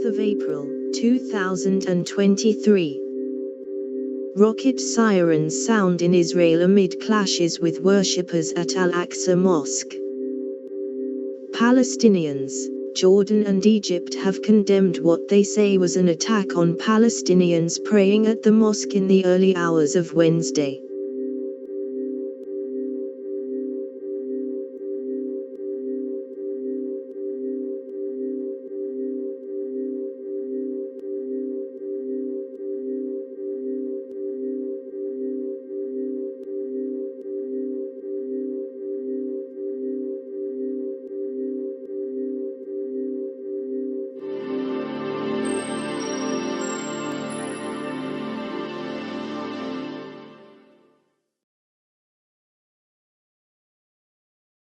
of April, 2023. Rocket sirens sound in Israel amid clashes with worshippers at Al-Aqsa Mosque. Palestinians, Jordan and Egypt have condemned what they say was an attack on Palestinians praying at the mosque in the early hours of Wednesday.